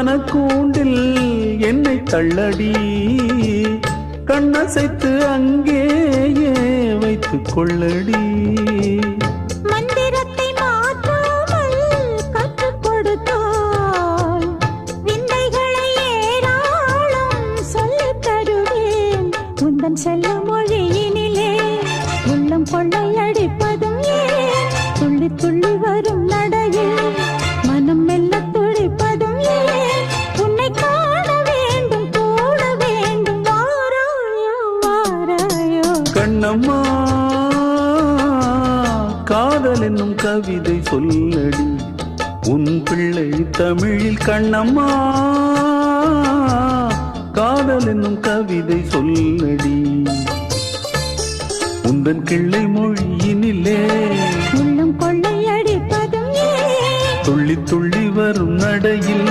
மனக்கூண்டில் என்னை தள்ளடி, கண்ணசைத்து அங்கேயே வைத்துக் கொள்ளடி. மந்திரத்தை மாற்றாமல் கற்றுக் கொடுத்தால் விந்தைகளை ஏராளம் சொல்லித் தருவேன். உந்தன் செல்ல மொழியினிலே உள்ளம் கொள்ளையடிப்பதும் ஏன்? துள்ளி துள்ளி வரும் நடையில் மனம் மெல்ல துடிப்பதும் ஏன்? உன்னை காண வேண்டும், கூட வேண்டும், வாராயோ வாராயோ. கண்ணம்மா, காதல் என்னும் கவிதை சொல்லடி, உன் பிள்ளை தமிழில். கண்ணம்மா, காதல் என்னும் கவிதை சொல்லடி, உந்தன் கிள்ளை மொழியினிலே உள்ளம் கொள்ளையடிப்பதும் ஏன்? துள்ளி துள்ளி வரும் நடையில்